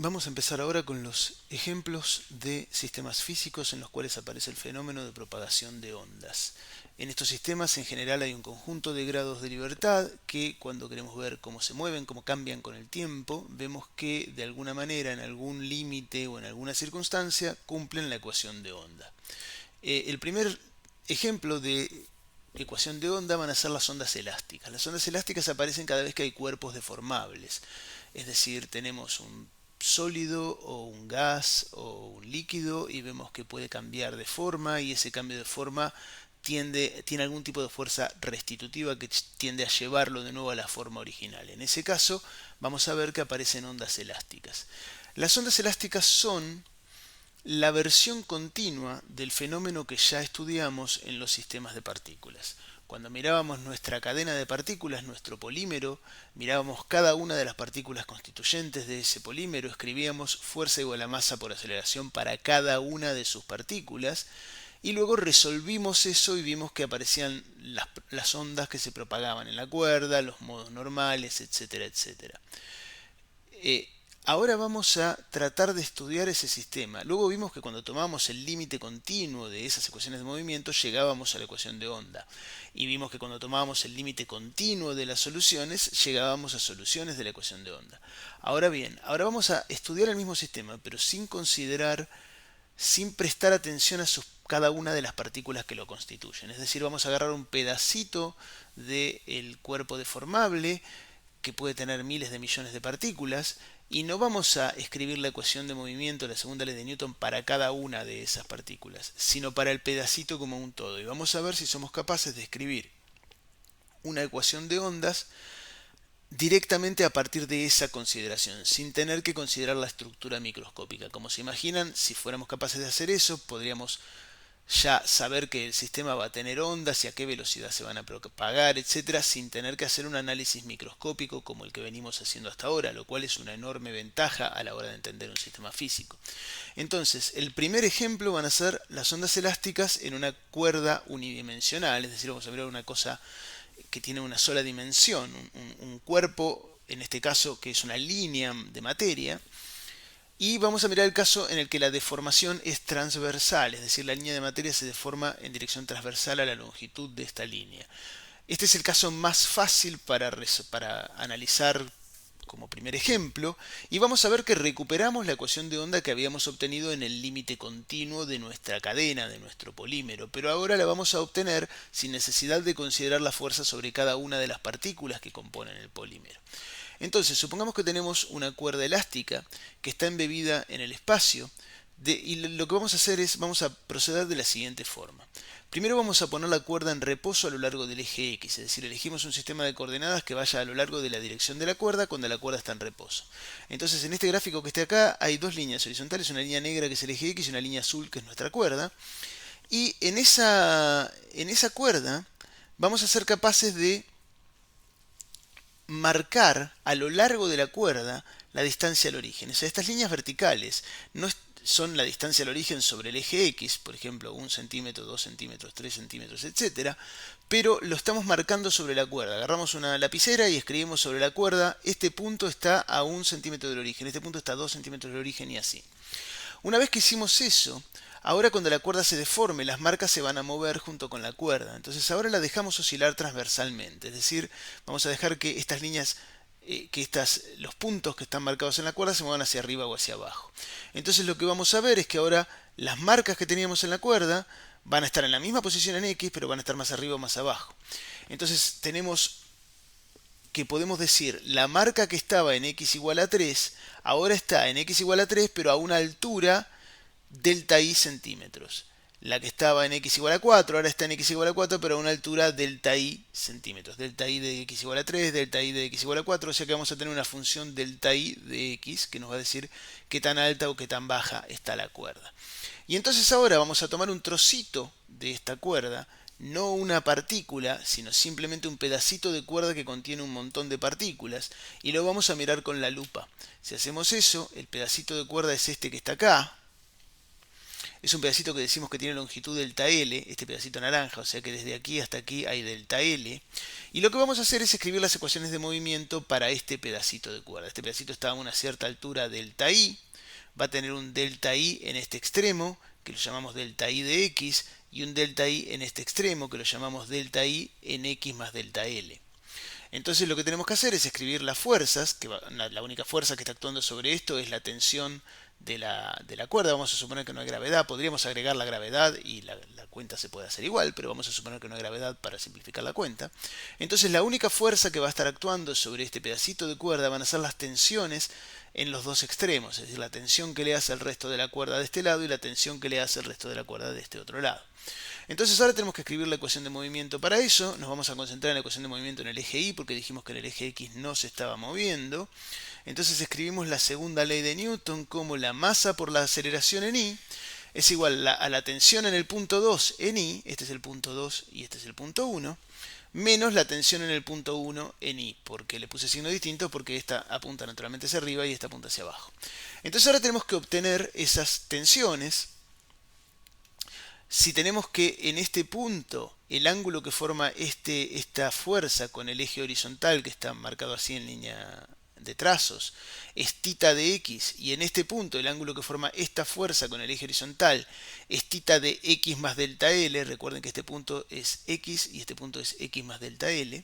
Vamos a empezar ahora con los ejemplos de sistemas físicos en los cuales aparece el fenómeno de propagación de ondas. En estos sistemas en general hay un conjunto de grados de libertad que cuando queremos ver cómo se mueven, cómo cambian con el tiempo, vemos que de alguna manera, en algún límite o en alguna circunstancia, cumplen la ecuación de onda. El primer ejemplo de ecuación de onda van a ser las ondas elásticas. Las ondas elásticas aparecen cada vez que hay cuerpos deformables. Es decir, tenemos un sólido o un gas o un líquido y vemos que puede cambiar de forma y ese cambio de forma tiene algún tipo de fuerza restitutiva que tiende a llevarlo de nuevo a la forma original. En ese caso vamos a ver que aparecen ondas elásticas. Las ondas elásticas son la versión continua del fenómeno que ya estudiamos en los sistemas de partículas. Cuando mirábamos nuestra cadena de partículas, nuestro polímero, mirábamos cada una de las partículas constituyentes de ese polímero, escribíamos fuerza igual a masa por aceleración para cada una de sus partículas y luego resolvimos eso y vimos que aparecían las ondas que se propagaban en la cuerda, los modos normales, etcétera, etcétera. Ahora vamos a tratar de estudiar ese sistema. Luego vimos que cuando tomábamos el límite continuo de esas ecuaciones de movimiento llegábamos a la ecuación de onda. Y vimos que cuando tomábamos el límite continuo de las soluciones llegábamos a soluciones de la ecuación de onda. Ahora bien, ahora vamos a estudiar el mismo sistema, pero sin considerar, sin prestar atención a cada una de las partículas que lo constituyen. Es decir, vamos a agarrar un pedacito del cuerpo deformable que puede tener miles de millones de partículas y no vamos a escribir la ecuación de movimiento, la segunda ley de Newton, para cada una de esas partículas, sino para el pedacito como un todo. Y vamos a ver si somos capaces de escribir una ecuación de ondas directamente a partir de esa consideración, sin tener que considerar la estructura microscópica. Como se imaginan, si fuéramos capaces de hacer eso, podríamos ya saber que el sistema va a tener ondas y a qué velocidad se van a propagar, etcétera, sin tener que hacer un análisis microscópico como el que venimos haciendo hasta ahora, lo cual es una enorme ventaja a la hora de entender un sistema físico. Entonces, el primer ejemplo van a ser las ondas elásticas en una cuerda unidimensional, es decir, vamos a ver una cosa que tiene una sola dimensión, un cuerpo, en este caso que es una línea de materia, y vamos a mirar el caso en el que la deformación es transversal, es decir, la línea de materia se deforma en dirección transversal a la longitud de esta línea. Este es el caso más fácil para analizar como primer ejemplo, y vamos a ver que recuperamos la ecuación de onda que habíamos obtenido en el límite continuo de nuestra cadena, de nuestro polímero, pero ahora la vamos a obtener sin necesidad de considerar la fuerza sobre cada una de las partículas que componen el polímero. Entonces, supongamos que tenemos una cuerda elástica que está embebida en el espacio y lo que vamos a hacer es, vamos a proceder de la siguiente forma. Primero vamos a poner la cuerda en reposo a lo largo del eje X, es decir, elegimos un sistema de coordenadas que vaya a lo largo de la dirección de la cuerda cuando la cuerda está en reposo. Entonces, en este gráfico que está acá hay dos líneas horizontales, una línea negra que es el eje X y una línea azul que es nuestra cuerda. Y en esa cuerda vamos a ser capaces de marcar a lo largo de la cuerda la distancia al origen. O sea, estas líneas verticales no son la distancia al origen sobre el eje X, por ejemplo, 1 centímetro, 2 centímetros, 3 centímetros, etcétera, pero lo estamos marcando sobre la cuerda. Agarramos una lapicera y escribimos sobre la cuerda, este punto está a 1 centímetro del origen, este punto está a 2 centímetros del origen y así. Una vez que hicimos eso, ahora cuando la cuerda se deforme, las marcas se van a mover junto con la cuerda. Entonces ahora la dejamos oscilar transversalmente, es decir, vamos a dejar que estas líneas, los puntos que están marcados en la cuerda se muevan hacia arriba o hacia abajo. Entonces lo que vamos a ver es que ahora las marcas que teníamos en la cuerda van a estar en la misma posición en X, pero van a estar más arriba o más abajo. Entonces tenemos que podemos decir la marca que estaba en X igual a 3, ahora está en X igual a 3, pero a una altura delta i centímetros. La que estaba en x igual a 4, ahora está en x igual a 4, pero a una altura delta i centímetros. Delta i de x igual a 3, delta i de x igual a 4, o sea que vamos a tener una función delta i de x que nos va a decir qué tan alta o qué tan baja está la cuerda. Y entonces ahora vamos a tomar un trocito de esta cuerda, no una partícula, sino simplemente un pedacito de cuerda que contiene un montón de partículas, y lo vamos a mirar con la lupa. Si hacemos eso, el pedacito de cuerda es este que está acá. es un pedacito que decimos que tiene longitud delta L, este pedacito naranja, o sea que desde aquí hasta aquí hay delta L. Y lo que vamos a hacer es escribir las ecuaciones de movimiento para este pedacito de cuerda. Este pedacito está a una cierta altura delta I, va a tener un delta I en este extremo, que lo llamamos delta I de X, y un delta I en este extremo, que lo llamamos delta I en X más delta L. Entonces lo que tenemos que hacer es escribir las fuerzas, que la única fuerza que está actuando sobre esto es la tensión de la cuerda. Vamos a suponer que no hay gravedad, podríamos agregar la gravedad y la cuenta se puede hacer igual, pero vamos a suponer que no hay gravedad para simplificar la cuenta. Entonces la única fuerza que va a estar actuando sobre este pedacito de cuerda van a ser las tensiones en los dos extremos, es decir, la tensión que le hace el resto de la cuerda de este lado y la tensión que le hace el resto de la cuerda de este otro lado. Entonces ahora tenemos que escribir la ecuación de movimiento para eso. Nos vamos a concentrar en la ecuación de movimiento en el eje Y porque dijimos que en el eje X no se estaba moviendo. Entonces escribimos la segunda ley de Newton como la masa por la aceleración en I es igual a la tensión en el punto 2 en I, este es el punto 2 y este es el punto 1, menos la tensión en el punto 1 en I, porque le puse signo distinto porque esta apunta naturalmente hacia arriba y esta apunta hacia abajo. Entonces ahora tenemos que obtener esas tensiones. Si tenemos que en este punto el ángulo que forma esta fuerza con el eje horizontal, que está marcado así en línea de trazos, es θ de x, y en este punto el ángulo que forma esta fuerza con el eje horizontal es θ de x más delta L, recuerden que este punto es x y este punto es x más delta L,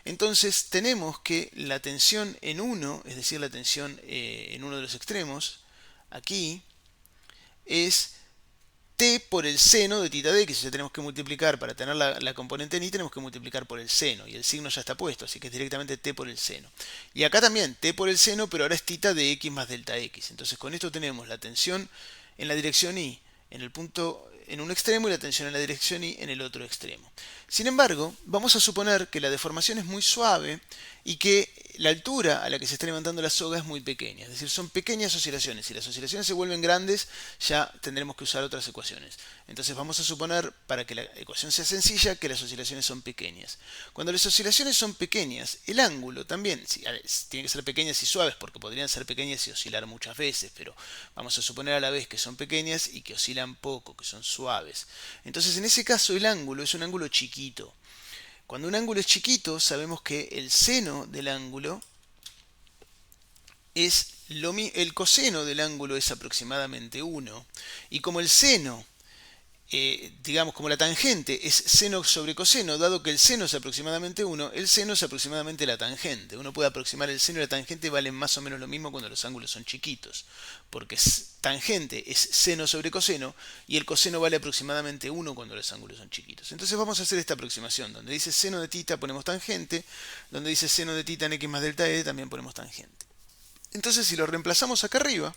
entonces tenemos que la tensión en uno, es decir, la tensión en uno de los extremos, aquí, es t por el seno de θ de x. Ya tenemos que multiplicar, para tener la componente en y, tenemos que multiplicar por el seno. Y el signo ya está puesto, así que es directamente t por el seno. Y acá también t por el seno, pero ahora es θ de x más delta x. Entonces con esto tenemos la tensión en la dirección y en el punto en un extremo y la tensión en la dirección y en el otro extremo. Sin embargo, vamos a suponer que la deformación es muy suave y que la altura a la que se está levantando la soga es muy pequeña, es decir, son pequeñas oscilaciones. Si las oscilaciones se vuelven grandes, ya tendremos que usar otras ecuaciones. Entonces vamos a suponer, para que la ecuación sea sencilla, que las oscilaciones son pequeñas. Cuando las oscilaciones son pequeñas, el ángulo también, tiene que ser pequeñas y suaves, porque podrían ser pequeñas y oscilar muchas veces, pero vamos a suponer a la vez que son pequeñas y que oscilan poco, que son suaves. Entonces en ese caso el ángulo es un ángulo chiquito. Cuando un ángulo es chiquito, sabemos que el seno del ángulo es el coseno del ángulo es aproximadamente 1. Y como el seno, digamos como la tangente es seno sobre coseno, dado que el seno es aproximadamente 1, el seno es aproximadamente la tangente. Uno puede aproximar el seno y la tangente valen más o menos lo mismo cuando los ángulos son chiquitos, porque tangente es seno sobre coseno y el coseno vale aproximadamente 1 cuando los ángulos son chiquitos. Entonces vamos a hacer esta aproximación. Donde dice seno de θ ponemos tangente, donde dice seno de θ en x más delta e también ponemos tangente. Entonces si lo reemplazamos acá arriba,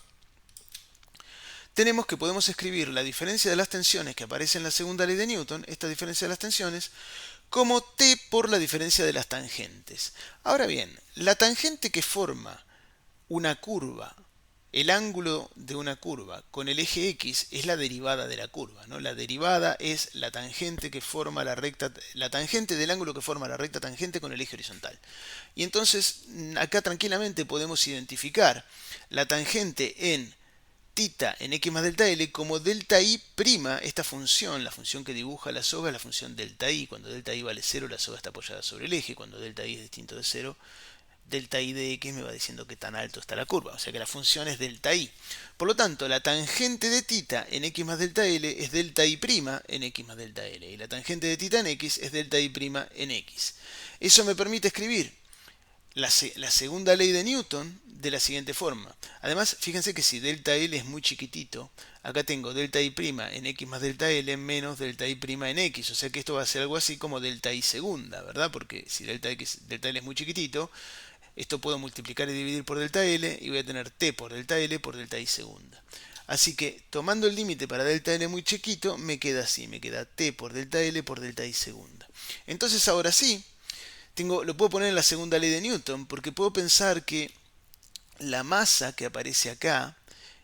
tenemos que podemos escribir la diferencia de las tensiones que aparece en la segunda ley de Newton, esta diferencia de las tensiones, como t por la diferencia de las tangentes. Ahora bien, la tangente que forma una curva, el ángulo de una curva con el eje x es la derivada de la curva, ¿no? La derivada es la tangente que forma la tangente del ángulo que forma la recta tangente con el eje horizontal. Y entonces acá tranquilamente podemos identificar la tangente en θ en x más delta L como delta I prima, esta función, la función que dibuja la soga es la función delta I. Cuando delta I vale 0, la soga está apoyada sobre el eje. Cuando delta I es distinto de 0, delta I de x me va diciendo que tan alto está la curva. O sea que la función es delta I. Por lo tanto, la tangente de θ en x más delta L es delta I prima en x más delta L. Y la tangente de θ en x es delta I prima en x. Eso me permite escribir la segunda ley de Newton de la siguiente forma. Además, fíjense que si delta L es muy chiquitito, acá tengo delta I' en x más delta L menos delta I' en x. O sea que esto va a ser algo así como delta I segunda, ¿verdad? Porque si delta L es muy chiquitito, esto puedo multiplicar y dividir por delta L y voy a tener t por delta L por delta I segunda. Así que tomando el límite para delta L muy chiquito, me queda así, me queda t por delta L por delta I segunda. Entonces ahora sí, lo puedo poner en la segunda ley de Newton, porque puedo pensar que la masa que aparece acá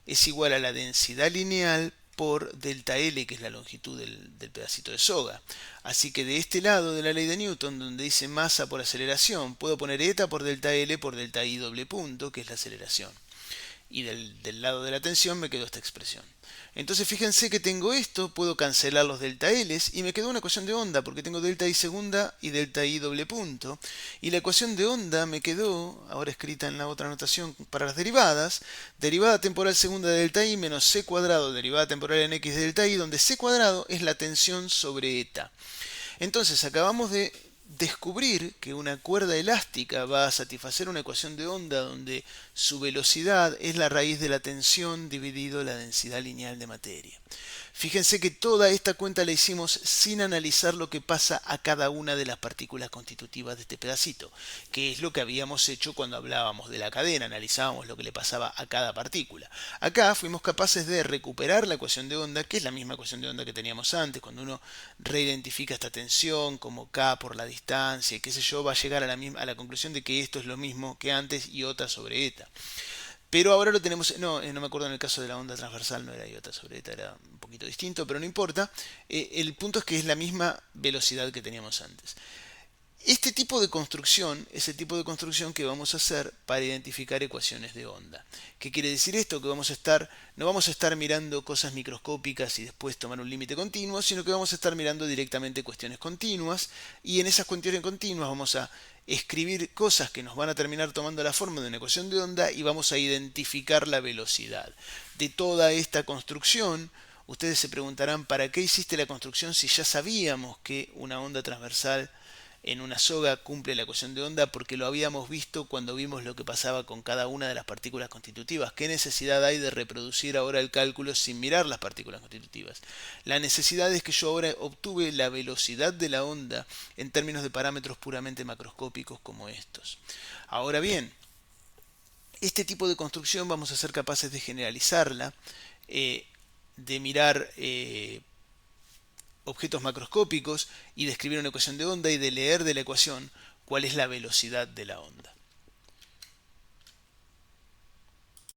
es igual a la densidad lineal por delta L, que es la longitud del pedacito de soga. Así que de este lado de la ley de Newton, donde dice masa por aceleración, puedo poner eta por delta L por delta I doble punto, que es la aceleración. y del lado de la tensión me quedó esta expresión. Entonces fíjense que tengo esto, puedo cancelar los delta L's y me quedó una ecuación de onda porque tengo delta I segunda y delta I doble punto. Y la ecuación de onda me quedó, ahora escrita en la otra notación para las derivadas, derivada temporal segunda de delta I menos C cuadrado derivada temporal en X de delta I, donde C cuadrado es la tensión sobre eta. Entonces acabamos de descubrir que una cuerda elástica va a satisfacer una ecuación de onda donde su velocidad es la raíz de la tensión dividido la densidad lineal de materia. Fíjense que toda esta cuenta la hicimos sin analizar lo que pasa a cada una de las partículas constitutivas de este pedacito, que es lo que habíamos hecho cuando hablábamos de la cadena, analizábamos lo que le pasaba a cada partícula. Acá fuimos capaces de recuperar la ecuación de onda, que es la misma ecuación de onda que teníamos antes, cuando uno reidentifica esta tensión como K por la distancia y qué sé yo, va a llegar a la conclusión de que esto es lo mismo que antes iota sobre eta. Pero ahora lo tenemos, no me acuerdo en el caso de la onda transversal, no era iota sobre eta, era un poquito distinto, pero no importa. El punto es que es la misma velocidad que teníamos antes. Este tipo de construcción es el tipo de construcción que vamos a hacer para identificar ecuaciones de onda. ¿Qué quiere decir esto? Que no vamos a estar mirando cosas microscópicas y después tomar un límite continuo, sino que vamos a estar mirando directamente cuestiones continuas, y en esas cuestiones continuas vamos a escribir cosas que nos van a terminar tomando la forma de una ecuación de onda y vamos a identificar la velocidad. De toda esta construcción, ustedes se preguntarán, ¿para qué hiciste la construcción si ya sabíamos que una onda transversal en una soga cumple la ecuación de onda? Porque lo habíamos visto cuando vimos lo que pasaba con cada una de las partículas constitutivas. ¿Qué necesidad hay de reproducir ahora el cálculo sin mirar las partículas constitutivas? La necesidad es que yo ahora obtuve la velocidad de la onda en términos de parámetros puramente macroscópicos como estos. Ahora bien, este tipo de construcción vamos a ser capaces de generalizarla, de mirar objetos macroscópicos y de escribir una ecuación de onda y de leer de la ecuación cuál es la velocidad de la onda.